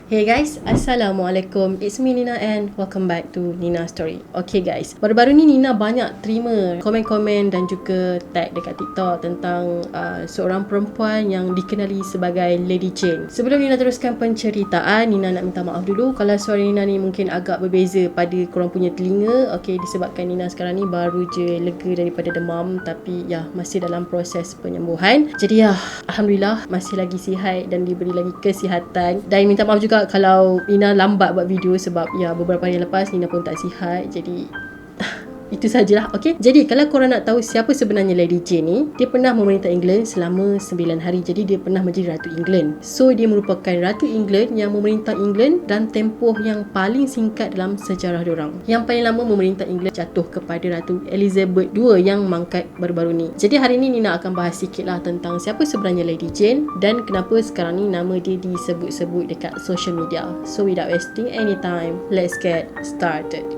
Hey guys, Assalamualaikum. It's me Nina and welcome back to Nina Story. Okay guys, baru-baru ni Nina banyak terima komen-komen dan juga tag dekat TikTok tentang seorang perempuan yang dikenali sebagai Lady Jane. Sebelum Nina teruskan penceritaan, Nina nak minta maaf dulu kalau suara Nina ni mungkin agak berbeza pada korang punya telinga. Okay, disebabkan Nina sekarang ni baru je lega daripada demam, tapi ya, masih dalam proses penyembuhan. Jadi ya, Alhamdulillah masih lagi sihat dan diberi lagi kesihatan. Dan minta maaf juga kalau Nina lambat buat video sebab ya beberapa hari lepas Nina pun tak sihat. Jadi itu sajalah. Okay, jadi kalau korang nak tahu siapa sebenarnya Lady Jane ni, dia pernah memerintah England selama 9 hari. Jadi dia pernah menjadi Ratu England. So dia merupakan Ratu England yang memerintah England dan tempoh yang paling singkat dalam sejarah diorang. Yang paling lama memerintah England jatuh kepada Ratu Elizabeth II yang mangkat baru-baru ni. Jadi hari ni Nina akan bahas sikit lah tentang siapa sebenarnya Lady Jane dan kenapa sekarang ni nama dia disebut-sebut dekat social media. So without wasting any time, let's get started.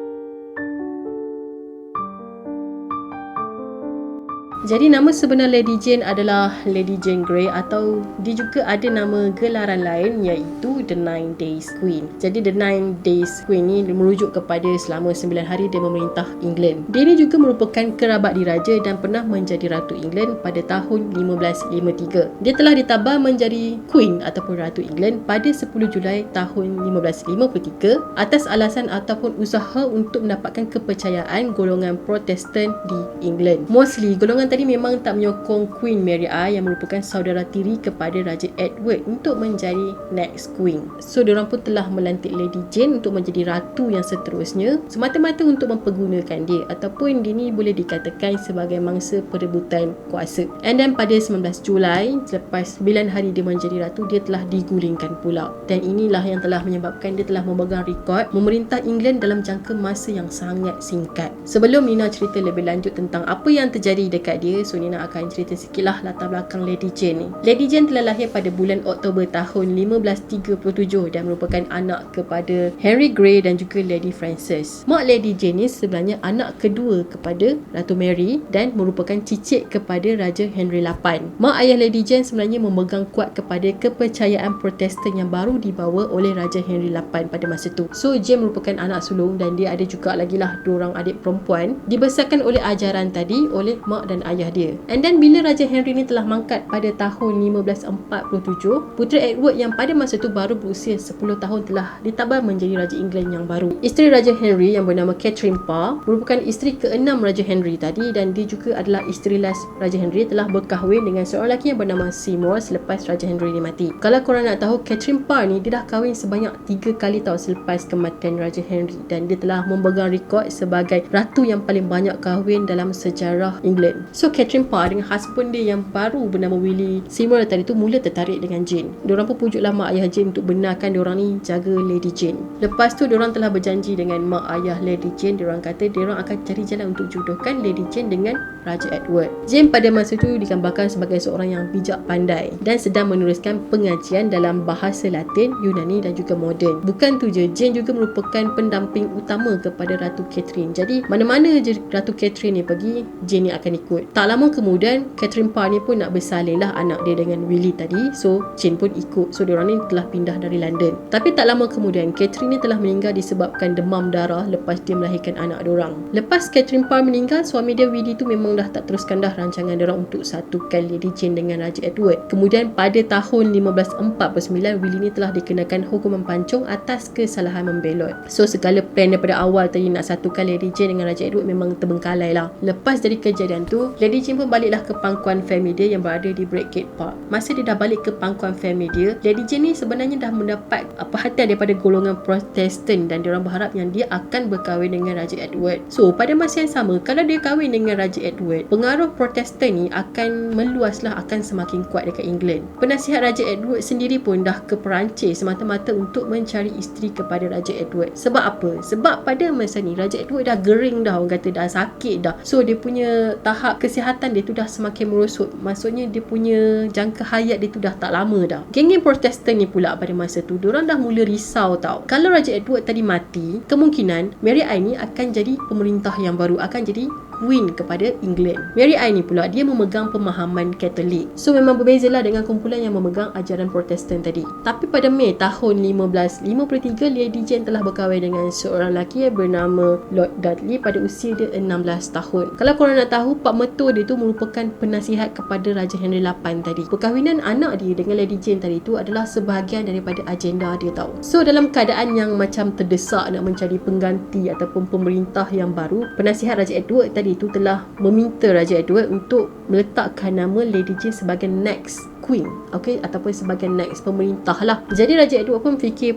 Jadi nama sebenar Lady Jane adalah Lady Jane Grey, atau dia juga ada nama gelaran lain iaitu The 9 Days Queen. Jadi The 9 Days Queen ni merujuk kepada selama 9 hari dia memerintah England. Dia ni juga merupakan kerabat diraja dan pernah menjadi Ratu England pada tahun 1553. Dia telah ditabah menjadi Queen ataupun Ratu England pada 10 Julai tahun 1553 atas alasan ataupun usaha untuk mendapatkan kepercayaan golongan Protestan di England. Mostly golongan tadi memang tak menyokong Queen Mary I yang merupakan saudara tiri kepada Raja Edward untuk menjadi next Queen. So diorang pun telah melantik Lady Jane untuk menjadi ratu yang seterusnya, semata-mata untuk mempergunakan dia, ataupun dia ni boleh dikatakan sebagai mangsa perebutan kuasa. And then pada 19 Julai, selepas 9 hari dia menjadi ratu, dia telah digulingkan pula. Dan inilah yang telah menyebabkan dia telah memegang rekod memerintah England dalam jangka masa yang sangat singkat. Sebelum Nina cerita lebih lanjut tentang apa yang terjadi dekat dia, so Nina akan cerita sikit lah latar belakang Lady Jane ni. Lady Jane telah lahir pada bulan Oktober tahun 1537 dan merupakan anak kepada Henry Grey dan juga Lady Frances. Mak Lady Jane ni sebenarnya anak kedua kepada Ratu Mary dan merupakan cicit kepada Raja Henry VIII. Mak ayah Lady Jane sebenarnya memegang kuat kepada kepercayaan Protestan yang baru dibawa oleh Raja Henry VIII pada masa tu. So Jane merupakan anak sulung dan dia ada juga lagi lah 2 orang adik perempuan, dibesarkan oleh ajaran tadi oleh mak dan ayah dia. And then bila Raja Henry ni telah mangkat pada tahun 1547, putera Edward yang pada masa tu baru berusia 10 tahun telah ditabah menjadi Raja England yang baru. Isteri Raja Henry yang bernama Catherine Parr merupakan isteri ke-6 Raja Henry tadi, dan dia juga adalah isteri last Raja Henry, telah berkahwin dengan seorang lelaki yang bernama Seymour selepas Raja Henry ni mati. Kalau korang nak tahu, Catherine Parr ni dia dah kahwin sebanyak 3 kali tau selepas kematian Raja Henry, dan dia telah memegang rekod sebagai ratu yang paling banyak kahwin dalam sejarah England. So Catherine Parr dengan husband dia yang baru bernama Willie Seymour tadi tu mula tertarik dengan Jane. Diorang pun pujuklah mak ayah Jane untuk benarkan diorang ni jaga Lady Jane. Lepas tu diorang telah berjanji dengan mak ayah Lady Jane. Diorang kata diorang akan cari jalan untuk jodohkan Lady Jane dengan Raja Edward. Jane pada masa tu digambarkan sebagai seorang yang bijak pandai dan sedang meneruskan pengajian dalam bahasa Latin, Yunani dan juga moden. Bukan tu je, Jane juga merupakan pendamping utama kepada Ratu Catherine. Jadi mana-mana je Ratu Catherine ni pergi, Jane ni akan ikut. Tak lama kemudian, Catherine Parr ni pun nak bersalin lah anak dia dengan Willie tadi. So Jane pun ikut. So diorang ni telah pindah dari London. Tapi tak lama kemudian, Catherine ni telah meninggal disebabkan demam darah lepas dia melahirkan anak diorang. Lepas Catherine Parr meninggal, suami dia Willie tu memang dah tak teruskan dah rancangan diorang untuk satukan Lady Jane dengan Raja Edward. Kemudian pada tahun 1549, Willie ni telah dikenakan hukuman pancung atas kesalahan membelot. So segala plan daripada awal tadi nak satukan Lady Jane dengan Raja Edward memang terbengkalai lah. Lepas dari kejadian tu, Lady Jane pun baliklah ke pangkuan family dia yang berada di Bradgate Park. Masa dia dah balik ke pangkuan family dia, Lady Jane ni sebenarnya dah mendapat perhatian daripada golongan Protestan dan diorang berharap yang dia akan berkahwin dengan Raja Edward. So pada masa yang sama, kalau dia kahwin dengan Raja Edward, pengaruh Protestan ni akan meluaslah, akan semakin kuat dekat England. Penasihat Raja Edward sendiri pun dah ke Perancis semata-mata untuk mencari isteri kepada Raja Edward. Sebab apa? Sebab pada masa ni Raja Edward dah gering dah, orang kata dah sakit dah. So dia punya tahap kesihatan dia tu dah semakin merosot. Maksudnya dia punya jangka hayat dia tu dah tak lama dah. Geng-geng Protestan ni pula pada masa tu, diorang dah mula risau tau. Kalau Raja Edward tadi mati, kemungkinan Mary I ni akan jadi pemerintah yang baru, akan jadi Queen kepada England. Mary I ni pula dia memegang pemahaman Katolik. So memang berbezalah dengan kumpulan yang memegang ajaran Protestan tadi. Tapi pada Mei tahun 1553, Lady Jane telah berkahwin dengan seorang lelaki yang bernama Lord Dudley pada usia dia 16 tahun. Kalau korang nak tahu, pak mertua dia tu merupakan penasihat kepada Raja Henry VIII tadi. Perkahwinan anak dia dengan Lady Jane tadi tu adalah sebahagian daripada agenda dia tahu. So dalam keadaan yang macam terdesak nak mencari pengganti ataupun pemerintah yang baru, penasihat Raja Edward tadi tu telah meminta Raja Edward untuk meletakkan nama Lady Jane sebagai next Queen, okay, ataupun sebagai next pemerintah lah. Jadi Raja Edward pun fikir,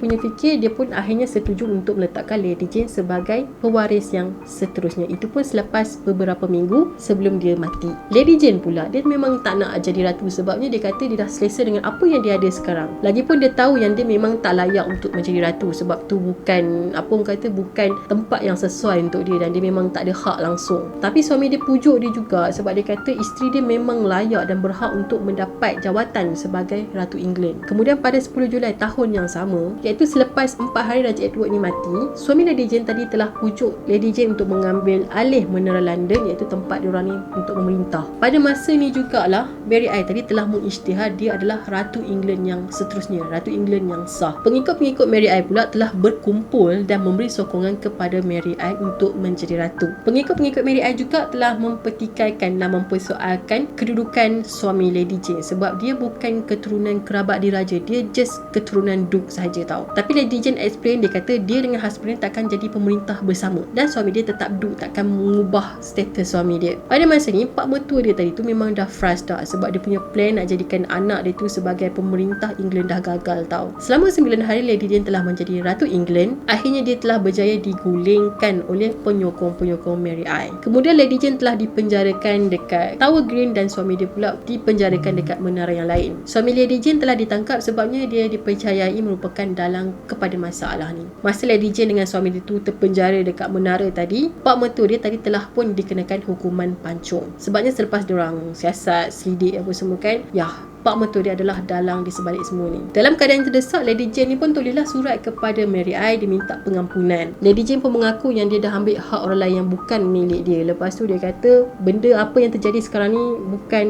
dia pun akhirnya setuju untuk meletakkan Lady Jane sebagai pewaris yang seterusnya. Itu pun selepas beberapa minggu sebelum dia mati. Lady Jane pula, dia memang tak nak jadi ratu, sebabnya dia kata dia dah selesa dengan apa yang dia ada sekarang. Lagipun dia tahu yang dia memang tak layak untuk menjadi ratu, sebab tu bukan, bukan tempat yang sesuai untuk dia, dan dia memang tak ada hak langsung. Tapi suami dia pujuk dia juga, sebab dia kata isteri dia memang layak dan berhak untuk mendapat jawatan sebagai Ratu England. Kemudian pada 10 Julai tahun yang sama, iaitu selepas 4 hari Raja Edward ni mati, suami Lady Jane tadi telah pujuk Lady Jane untuk mengambil alih menara London, iaitu tempat diorang ni untuk memerintah. Pada masa ni jugalah Mary I tadi telah mengisytihar dia adalah Ratu England yang seterusnya, Ratu England yang sah. Pengikut-pengikut Mary I pula telah berkumpul dan memberi sokongan kepada Mary I untuk menjadi ratu. Pengikut-pengikut Mary I juga telah mempertikaikan dan mempersoalkan kedudukan suami Lady Jane, sebab dia bukan keturunan kerabat diraja, dia just keturunan duke sahaja tau. Tapi Lady Jane explain, dia kata dia dengan husband dia takkan jadi pemerintah bersama, dan suami dia tetap duke, takkan mengubah status suami dia. Pada masa ni pak mertua dia tadi tu memang dah frust dah, sebab dia punya plan nak jadikan anak dia tu sebagai pemerintah England dah gagal tau. Selama 9 hari Lady Jane telah menjadi Ratu England. Akhirnya dia telah berjaya digulingkan oleh penyokong-penyokong Mary I. Kemudian Lady Jane telah dipenjarakan dekat Tower Green, dan suami dia pula dipenjarakan dekat menara yang lain. Suami Lady Jane telah ditangkap sebabnya dia dipercayai merupakan dalang kepada masalah ni. Masa Lady Jane dengan suami dia tu terpenjara dekat menara tadi, pak mertua dia tadi telah pun dikenakan hukuman pancung. Sebabnya selepas diorang siasat, selidik apa semua kan, pak mertua dia adalah dalang di sebalik semua ni. Dalam keadaan terdesak, Lady Jane ni pun tulislah surat kepada Mary I, dia minta pengampunan. Lady Jane pun mengaku yang dia dah ambil hak orang lain yang bukan milik dia. Lepas tu dia kata benda apa yang terjadi sekarang ni bukan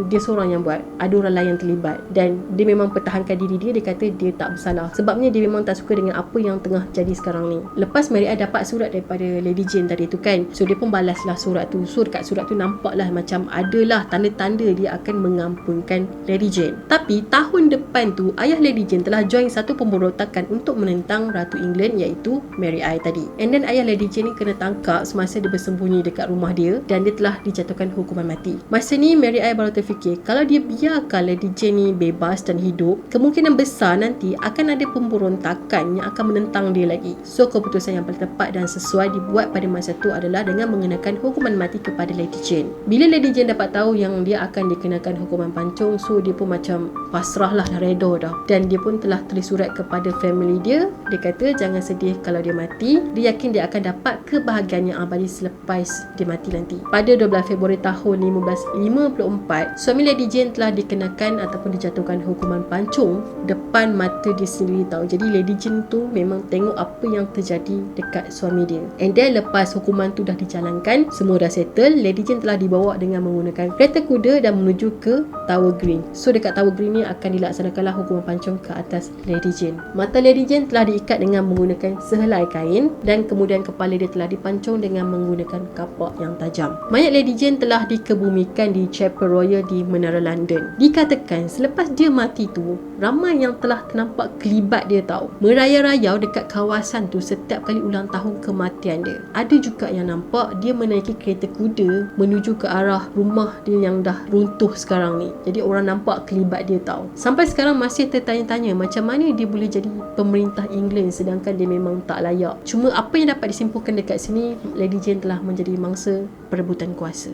dia seorang yang buat, ada orang lain yang terlibat, dan dia memang pertahankan diri dia. Dia kata dia tak bersalah, sebabnya dia memang tak suka dengan apa yang tengah jadi sekarang ni. Lepas Mary I dapat surat daripada Lady Jane tadi tu kan, so dia pun balaslah surat tu. So dekat surat tu nampaklah macam adalah tanda-tanda dia akan mengampunkan Lady Jane. Tapi tahun depan tu ayah Lady Jane telah join satu pemberontakan untuk menentang Ratu England, iaitu Mary I tadi. And then ayah Lady Jane ni kena tangkap semasa dia bersembunyi dekat rumah dia, dan dia telah dijatuhkan hukuman mati. Masa ni Mary I baru terfikir, kalau dia biarkan Lady Jane ni bebas dan hidup, kemungkinan besar nanti akan ada pemberontakan yang akan menentang dia lagi. So keputusan yang paling tepat dan sesuai dibuat pada masa tu adalah dengan mengenakan hukuman mati kepada Lady Jane. Bila Lady Jane dapat tahu yang dia akan dikenakan hukuman pancung, so dia pun macam pasrah lah, dah reda dah. Dan dia pun telah tulis surat kepada family dia. Dia kata jangan sedih kalau dia mati, dia yakin dia akan dapat kebahagiaan yang abadi selepas dia mati nanti. Pada 12 Februari tahun 1554, suami Lady Jane telah dikenakan ataupun dijatuhkan hukuman pancung depan mata dia sendiri tau. Jadi Lady Jane tu memang tengok apa yang terjadi dekat suami dia. And then lepas hukuman tu dah dijalankan, semua dah settle, Lady Jane telah dibawa dengan menggunakan kereta kuda dan menuju ke Tower Green. So dekat Tower Green ni akan dilaksanakanlah hukuman pancung ke atas Lady Jane. Mata Lady Jane telah diikat dengan menggunakan sehelai kain, dan kemudian kepala dia telah dipancung dengan menggunakan kapak yang tajam. Mayat Lady Jane telah dikebumikan di Chapel Royal di Menara London. Dikatakan selepas dia mati tu, ramai yang telah ternampak kelibat dia tahu, merayau-rayau dekat kawasan tu setiap kali ulang tahun kematian dia. Ada juga yang nampak dia menaiki kereta kuda menuju ke arah rumah dia yang dah runtuh sekarang ni. Jadi orang nampak kelibat dia tahu. Sampai sekarang masih tertanya-tanya macam mana dia boleh jadi pemerintah England sedangkan dia memang tak layak. Cuma apa yang dapat disimpulkan dekat sini, Lady Jane telah menjadi mangsa perebutan kuasa.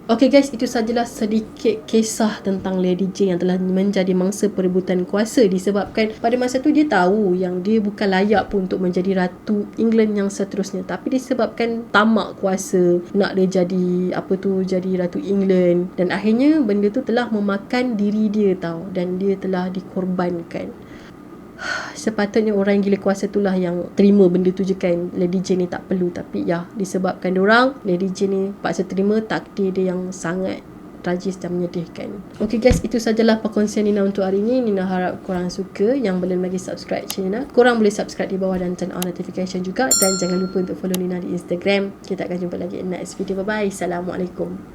Okay guys, itu sajalah sedikit kisah tentang Lady Jane yang telah menjadi mangsa perebutan kuasa, disebabkan pada masa tu dia tahu yang dia bukan layak pun untuk menjadi Ratu England yang seterusnya, tapi disebabkan tamak kuasa nak dia jadi jadi Ratu England, dan akhirnya benda tu telah memakan diri dia tahu, dan dia telah dikorbankan. Sepatutnya orang yang gila kuasa itulah yang terima benda tu je kan. Lady Jane ni tak perlu. Tapi ya, disebabkan diorang, Lady Jane ni paksa terima takdir dia yang sangat tragis dan menyedihkan. Okay guys, itu sajalah perkongsian Nina untuk hari ini. Nina harap korang suka. Yang belum lagi subscribe channel Nina, korang boleh subscribe di bawah dan turn on notification juga. Dan jangan lupa untuk follow Nina di Instagram. Kita akan jumpa lagi in next video. Bye bye. Assalamualaikum.